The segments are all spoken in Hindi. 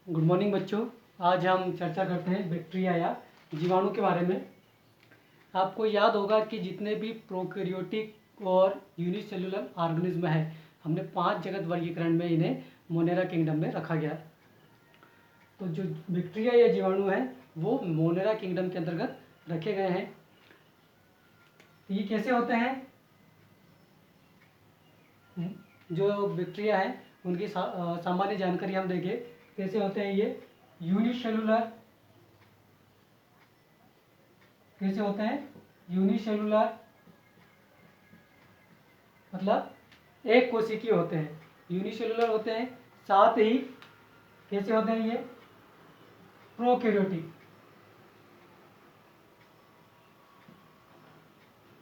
गुड मॉर्निंग बच्चों। आज हम चर्चा करते हैं बैक्टीरिया या जीवाणु के बारे में। आपको याद होगा कि जितने भी प्रोकैरियोटिक और यूनिसेलुलर ऑर्गेनिज्म है, हमने 5 जगत वर्गीकरण में इन्हें मोनेरा किंगडम में रखा गया। तो जो बैक्टीरिया या जीवाणु है वो मोनेरा किंगडम के अंतर्गत रखे गए हैं। ये कैसे होते हैं? जो बैक्टीरिया है उनकी सामान्य जानकारी हम देखें कैसे होते हैं। ये यूनिसेलुलर कैसे होते हैं? यूनिसेलुलर मतलब एक कोशिकीय होते हैं, यूनिसेलुलर होते हैं। साथ ही कैसे होते हैं? ये प्रोकैरियोटिक,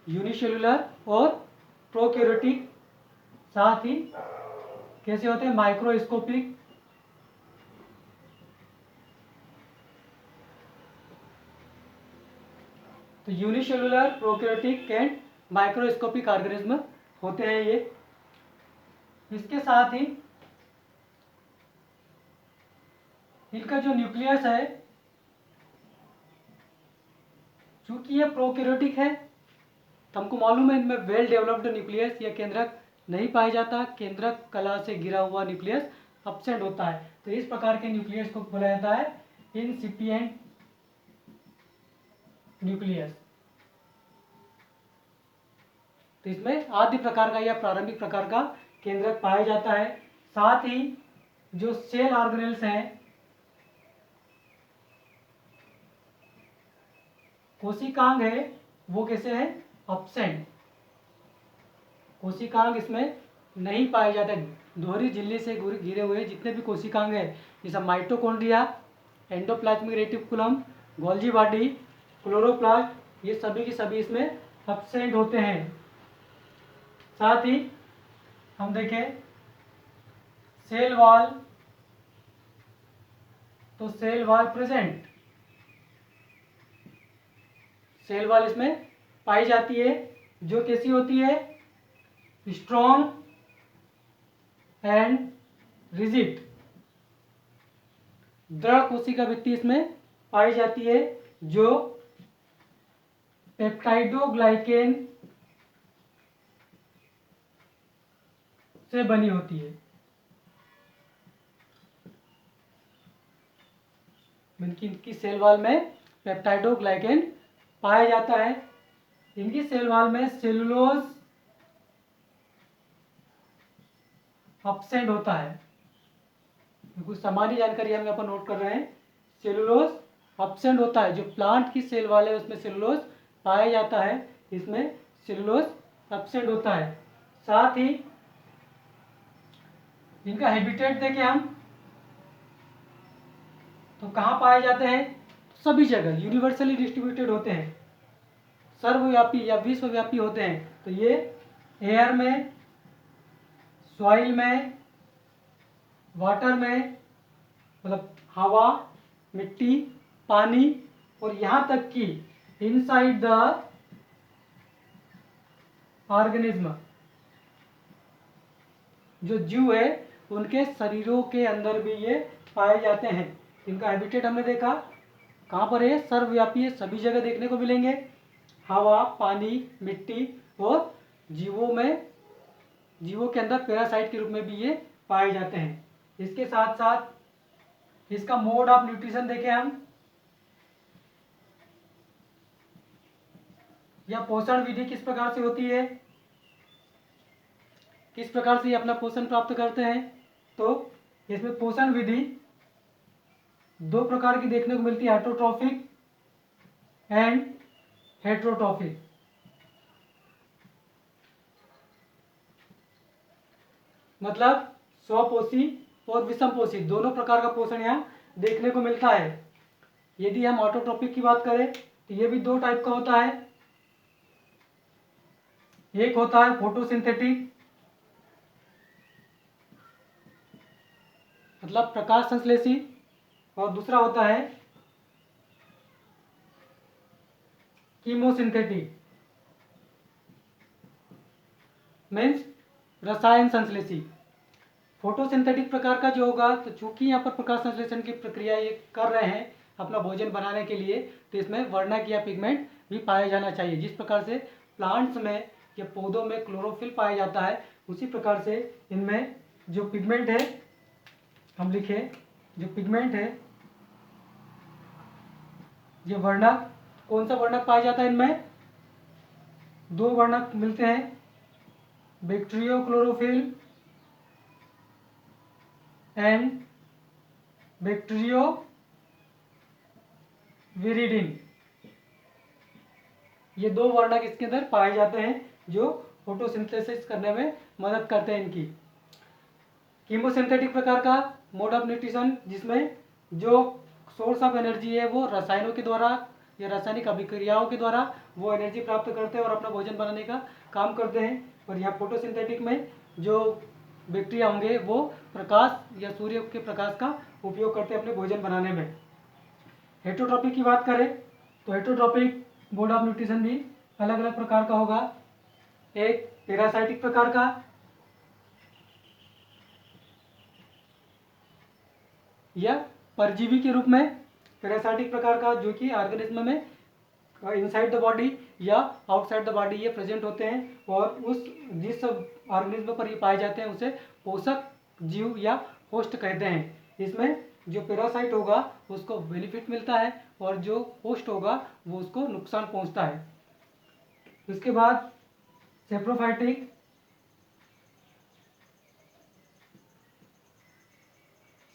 यूनिसेलुलर और प्रोकैरियोटिक। साथ ही कैसे होते हैं? माइक्रोस्कोपिक, तो unicellular, prokaryotic and microscopic organism होते हैं ये। इसके साथ ही इनका जो न्यूक्लियस है, चूंकि ये प्रोकैरियोटिक है तो हमको मालूम है इनमें वेल डेवलप्ड न्यूक्लियस या केंद्रक नहीं पाया जाता। केंद्रक कला से घिरा हुआ न्यूक्लियस एब्सेंट होता है। तो इस प्रकार के न्यूक्लियस को बोला जाता है इनसिपिएंट न्यूक्लियस। तो इसमें आद्य प्रकार का या प्रारंभिक प्रकार का केंद्रक पाया जाता है। साथ ही जो सेल ऑर्गेनेल्स हैं, कोशिकांग है, वो कैसे है? एब्सेंट। कोशिकांग इसमें नहीं पाए जाते। दोहरी झिल्ली से घिरे हुए जितने भी कोशिकांग है, जैसे mitochondria, endoplasmic reticulum, Golgi body, chloroplast, ये सभी की सभी इसमें एब्सेंट होते हैं। साथ ही हम देखें सेल वॉल, तो cell wall present, cell wall इसमें पाई जाती है, जो कैसी होती है? स्ट्रॉन्ग एंड रिजिड, दृढ़ कोशिका भित्ति इसमें पाई जाती है, जो पेप्टाइडोग्लाइकेन से बनी होती है। इनकी सेल वॉल में पेप्टाइडोग्लाइकेन पाया जाता है। इनकी सेल वॉल में सेलुलोज एब्सेंट होता है। कुछ सामान्य जानकारी हम यहाँ पर नोट कर रहे हैं। सेलुलोज एब्सेंट होता है। जो प्लांट की सेल वॉल है उसमें सेलुलोज पाया जाता है, इसमें सेलुलोज एब्सेंट होता है। साथ ही इनका हैबिटेट देखें हम तो कहाँ पाए जाते हैं? सभी जगह यूनिवर्सली डिस्ट्रीब्यूटेड होते हैं, सर्वव्यापी या विश्वव्यापी होते हैं। तो ये एयर में, सॉइल में, वाटर में मतलब हवा, मिट्टी, पानी, और यहाँ तक कि इनसाइड द ऑर्गेनिज्म, जो जीव है उनके शरीरों के अंदर भी ये पाए जाते हैं। इनका हैबिटेट हमने देखा कहाँ पर है? सर्वव्यापी है, सभी जगह देखने को मिलेंगे। हवा, पानी, मिट्टी, और जीवों के अंदर पैरासाइट के रूप में भी ये पाए जाते हैं। इसके साथ साथ इसका मोड ऑफ न्यूट्रिशन देखें हम, या पोषण विधि किस प्रकार से होती है, किस प्रकार से ये अपना पोषण प्राप्त करते हैं। तो इसमें पोषण विधि 2 प्रकार की देखने को मिलती है, ऑटोट्रॉफिक एंड हेट्रोट्रॉफिक। मतलब स्वपोषी और विषमपोषी दोनों प्रकार का पोषण यहाँ देखने को मिलता है। यदि हम ऑटोट्रॉपिक की बात करें तो ये भी 2 टाइप का होता है। एक होता है फोटोसिंथेटिक, मतलब प्रकाश संश्लेषी, और दूसरा होता है कीमोसिंथेटिक, मीन्स रसायन संश्लेषी। फोटोसिंथेटिक प्रकार का जो होगा, तो चूंकि यहाँ पर प्रकाश संश्लेषण की प्रक्रिया ये कर रहे हैं अपना भोजन बनाने के लिए, तो इसमें वर्णक या पिगमेंट भी पाया जाना चाहिए। जिस प्रकार से प्लांट्स में या पौधों में क्लोरोफिल पाया जाता है, उसी प्रकार से इनमें जो पिगमेंट है, हम लिखें जो पिगमेंट है, ये वर्णक, कौन सा वर्णक पाया जाता है इनमें? दो वर्णक मिलते हैं, बैक्टीरियो क्लोरोफिल एंड बैक्टीरियो विरिडिन। ये दो वर्णक इसके अंदर पाए जाते हैं जो फोटोसिंथेसिस करने में मदद करते हैं इनकी। कीमोसिंथेटिक प्रकार का मोड ऑफ न्यूट्रिशन, जिसमें जो सोर्स ऑफ एनर्जी है वो रसायनों के द्वारा या रासायनिक अभिक्रियाओं के द्वारा वो एनर्जी प्राप्त करते हैं और अपना भोजन बनाने का काम करते हैं। और यहाँ फोटोसिंथेटिक में जो बैक्टीरिया होंगे वो प्रकाश या सूर्य के प्रकाश का उपयोग करते हैं अपने भोजन बनाने में। हेटरोट्रॉपिक की बात करें तो हेटरोट्रॉपिक मोड ऑफ न्यूट्रिशन भी अलग अलग प्रकार का होगा। एक पैरासाइटिक प्रकार का, या परजीवी के रूप में पैरासाइटिक प्रकार का, जो कि ऑर्गेनिज्म में इनसाइड द बॉडी या आउटसाइड द बॉडी ये प्रेजेंट होते हैं और उस जिस ऑर्गेनिज्म पर ये पाए जाते हैं उसे पोषक जीव या होस्ट कहते हैं। इसमें जो पैरासाइट होगा उसको बेनिफिट मिलता है और जो होस्ट होगा वो उसको नुकसान पहुंचता है। इसके बाद सेप्रोफाइटिक,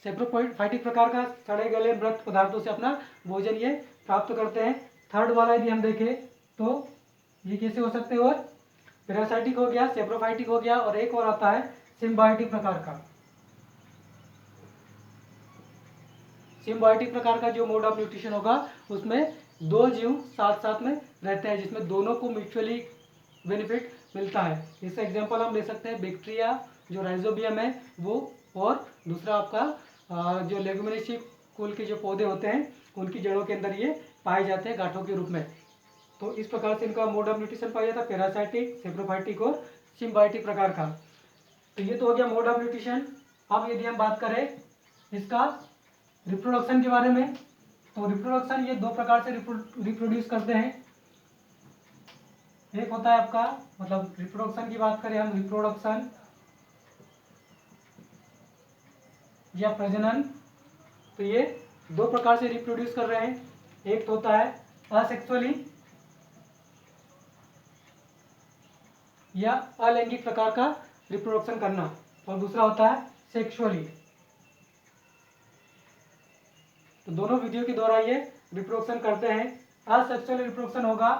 सेप्रोफाइटिक प्रकार का सड़े गले मृत पदार्थों से अपना भोजन ये प्राप्त करते हैं। थर्ड वाला यदि हम देखें तो ये कैसे हो सकते हैं? और पैरासाइटिक हो गया, सेप्रोफाइटिक हो गया, और एक और आता है सिम्बायोटिक प्रकार का। सिम्बायोटिक प्रकार का जो मोड ऑफ न्यूट्रिशन होगा उसमें दो जीव साथ साथ में रहते हैं जिसमें दोनों को म्यूचुअली बेनिफिट मिलता है। इसका एग्जांपल हम ले सकते हैं बैक्टीरिया जो राइजोबियम है वो, और दूसरा आपका जो लेगुमिनेसी कुल के जो पौधे होते हैं उनकी जड़ों के अंदर ये पाए जाते हैं गांठों के रूप में। तो इस प्रकार से इनका मोड ऑफ न्यूट्रिशन पाया जाता है, पैरासाइटिक, सेप्रोफाइटिक और सिम्बायोटिक प्रकार का। तो ये तो हो गया मोड ऑफ न्यूट्रिशन। अब यदि हम बात करें इसका रिप्रोडक्शन के बारे में, तो रिप्रोडक्शन ये दो प्रकार से रिप्रोड्यूस करते हैं। एक होता है आपका, मतलब रिप्रोडक्शन की बात करें हम, रिप्रोडक्शन या प्रजनन, तो ये दो प्रकार से रिप्रोड्यूस कर रहे हैं। एक तो होता है असेक्सुअली या अलैंगिक प्रकार का रिप्रोडक्शन करना, और दूसरा होता है सेक्सुअली। तो दोनों विधियों के द्वारा ये रिप्रोडक्शन करते हैं। असेक्सुअल रिप्रोडक्शन होगा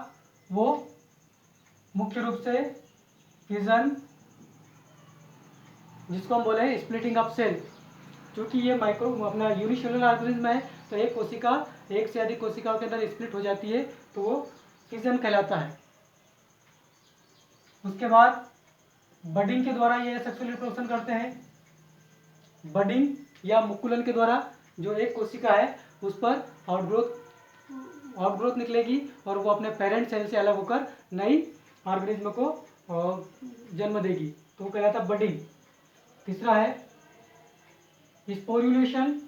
वो मुख्य रूप से फिजन, जिसको हम बोले स्प्लिटिंग ऑफ सेल। क्योंकि ये माइक्रो अपना यूनिसेलुलर ऑर्गेनिज्म है तो एक कोशिका एक से अधिक कोशिकाओं के अंदर स्प्लिट हो जाती है तो वो फिजन कहलाता है। उसके बाद बडिंग के द्वारा ये सेक्सुअल रिप्रोडक्शन करते हैं। बडिंग या मुकुलन के द्वारा जो एक कोशिका है उस पर आउटग्रोथ निकलेगी और वो अपने पेरेंट सेल से अलग होकर नई ऑर्गेनिज्म को जन्म देगी, तो वो कहलाता है बडिंग। तीसरा है स्पोरुलेशन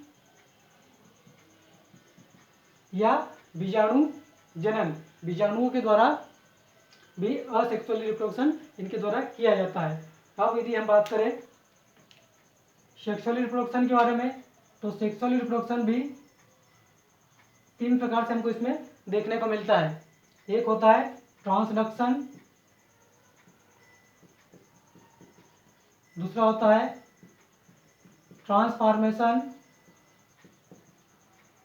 या बीजाणु जनन, बीजाणुओं के द्वारा भी असेक्सुअल रिप्रोडक्शन इनके द्वारा किया जाता है। अब यदि हम बात करें सेक्सुअल रिप्रोडक्शन के बारे में, तो सेक्सुअल रिप्रोडक्शन भी तीन प्रकार से हमको इसमें देखने को मिलता है। एक होता है ट्रांसडक्शन, दूसरा होता है ट्रांसफॉर्मेशन,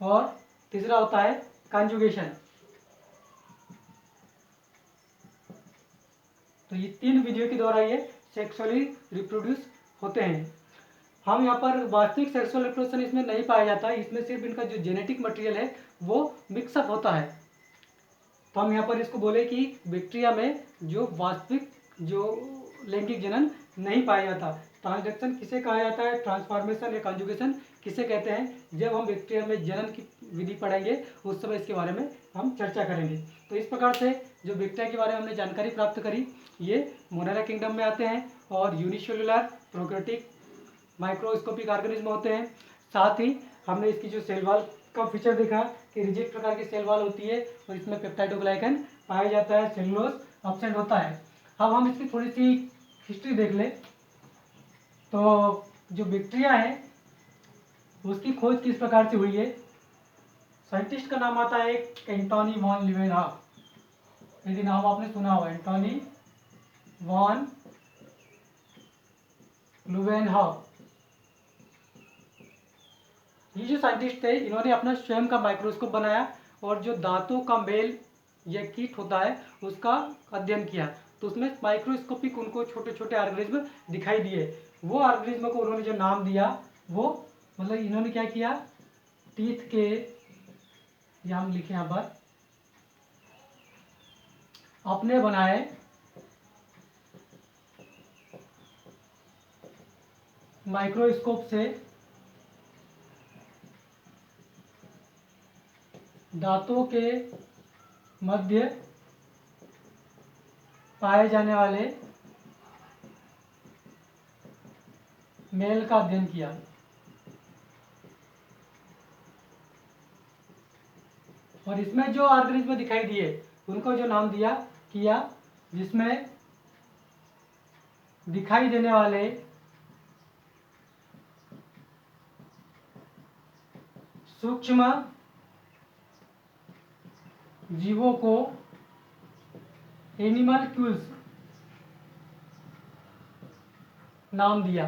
और तीसरा होता है कॉन्जुगेशन। तो ये तीन विधियों के द्वारा ये सेक्सुअली रिप्रोड्यूस होते हैं। हम यहाँ पर वास्तविक सेक्सुअल रिप्रोडक्शन इसमें नहीं पाया जाता, इसमें सिर्फ इनका जो जेनेटिक मटेरियल है वो मिक्सअप होता है। तो हम यहाँ पर इसको बोले कि बैक्टीरिया में जो वास्तविक जो लैंगिक जनन नहीं पाया जाता। ट्रांसडक्शन किसे कहा जाता है, ट्रांसफॉर्मेशन या कॉन्जुगेशन किसे कहते हैं, जब हम बैक्टीरिया में जनन की विधि पढ़ेंगे उस समय इसके बारे में हम चर्चा करेंगे। तो इस प्रकार से जो बैक्टीरिया के बारे में हमने जानकारी प्राप्त करी, ये मोनारा किंगडम में आते हैं और यूनिसेलुलर, प्रोकैरियोटिक माइक्रोस्कोपिक ऑर्गेनिज्म होते हैं। साथ ही हमने इसकी जो सेल वॉल का फीचर देखा कि रिजिड प्रकार की सेल वॉल होती है और इसमें पेप्टाइडोग्लाइकन पाया जाता है, सेलुलोज एब्सेंट होता है। अब हम इसकी थोड़ी सी हिस्ट्री देख लें। तो जो बैक्टीरिया है उसकी खोज किस प्रकार से हुई है। साइंटिस्ट का नाम आता है एंटोनी वॉन लीवेनहॉफ। यदि नाम आपने सुना होगा, एंटोनी वॉन लीवेनहॉफ। ये जो साइंटिस्ट थे इन्होंने अपना स्वयं का माइक्रोस्कोप बनाया और जो दांतों का मेल या कीट होता है उसका अध्ययन किया। तो उसमें माइक्रोस्कोपिक उनको छोटे छोटे ऑर्गेनिज्म दिखाई दिए। वो ऑर्गेनिज्म को उन्होंने जो नाम दिया वो मतलब इन्होंने क्या किया, टीथ के, या हम लिखे यहाँ पर, अपने बनाए माइक्रोस्कोप से दांतों के मध्य पाए जाने वाले मेल का अध्ययन किया। और इसमें जो ऑर्गेनिज्म दिखाई दिए उनको जो नाम दिया किया, जिसमें दिखाई देने वाले सूक्ष्म जीवों को एनिमल्क्यूल्स नाम दिया।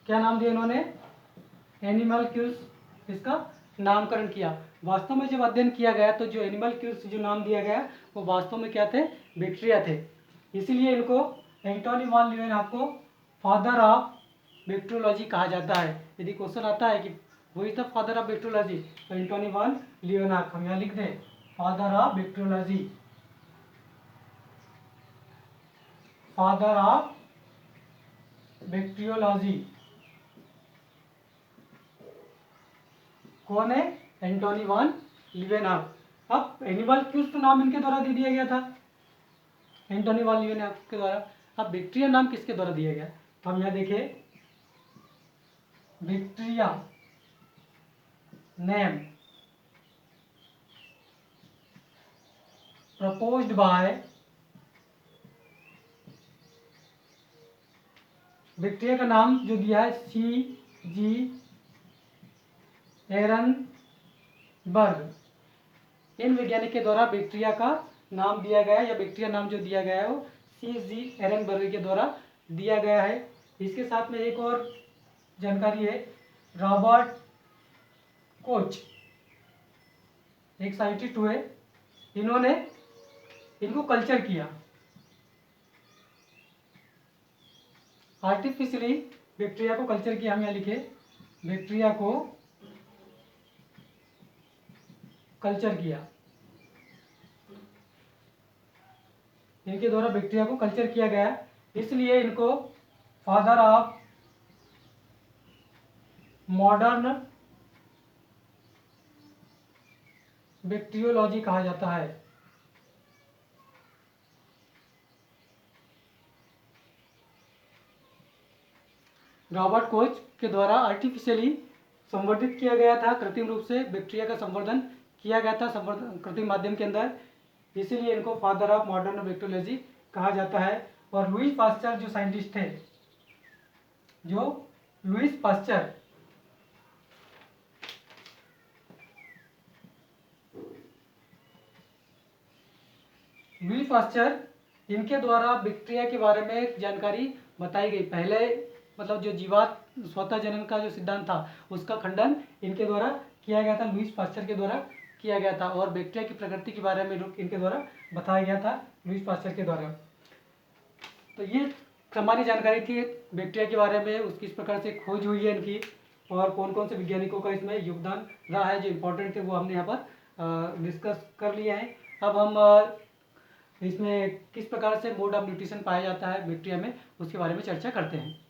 क्या नाम दिया इन्होंने, एनिमल्क्यूल्स, इसका नामकरण किया। वास्तव में जब अध्ययन किया गया तो जो एनिमल्क्यूल्स जो नाम दिया गया वो वास्तव में क्या थे, बैक्टीरिया थे। इसीलिए इनको एंटोनी वॉन लीवेनहॉफ को फादर ऑफ बैक्टीरियोलॉजी कहा जाता है। यदि क्वेश्चन आता है कि वो is the father of bacteriology तो एंटोनी वॉन लीवेनहॉफ हम यहाँ लिख दें, father of bacteriology, father of bacteriology कौन है, एंटोनी वॉन लीवेनहॉफ। अब एनिमल्क्यूल्स तो नाम इनके द्वारा दे दिया गया था, एंटोनी वॉन लीवेनहॉफ के द्वारा। अब बैक्टीरिया नाम किसके द्वारा दिया गया, तो हम यहाँ देखें, bacteria name proposed by bacteria का नाम जो दिया है C.G. एरनबर्ग। इन वैज्ञानिक के द्वारा बैक्टीरिया का नाम दिया गया है, या बैक्टीरिया नाम जो दिया गया है वो C.G. एरनबर्ग के द्वारा दिया गया है। इसके साथ में एक और जानकारी है, रॉबर्ट कोच एक साइंटिस्ट हुए, इन्होंने इनको कल्चर किया, आर्टिफिशियली बैक्टीरिया को कल्चर किया। हम यहाँ लिखे, बैक्टीरिया को कल्चर किया, इनके द्वारा बैक्टीरिया को कल्चर किया गया, इसलिए इनको फादर ऑफ मॉडर्न बैक्टीरियोलॉजी कहा जाता है। रॉबर्ट कोच के द्वारा आर्टिफिशियली संवर्धित किया गया था, कृत्रिम रूप से बैक्टीरिया का संवर्धन किया गया था कृत्रिम माध्यम के अंदर, इसीलिए इनको फादर ऑफ मॉडर्न बैक्टीरियोलॉजी कहा जाता है। और लुईस पास्चर जो साइंटिस्ट थे, जो लुईस पास्चर इनके द्वारा बैक्टीरिया के बारे में जानकारी बताई गई। पहले मतलब जो जीवात स्वतः जनन का जो सिद्धांत था उसका खंडन इनके द्वारा किया गया था, लुईस पास्चर के द्वारा किया गया था। और बैक्टीरिया की प्रकृति के बारे में इनके द्वारा बताया गया था, लुईस पास्चर के द्वारा। तो ये सामान्य जानकारी थी बैक्टीरिया के बारे में, उसकी इस प्रकार से खोज हुई है इनकी, और कौन कौन से वैज्ञानिकों का इसमें योगदान रहा है जो इम्पोर्टेंट थे वो हमने यहाँ पर डिस्कस कर लिया है। अब हम इसमें किस प्रकार से मोड ऑफ न्यूट्रिशन पाया जाता है बैक्टीरिया में, उसके बारे में चर्चा करते हैं।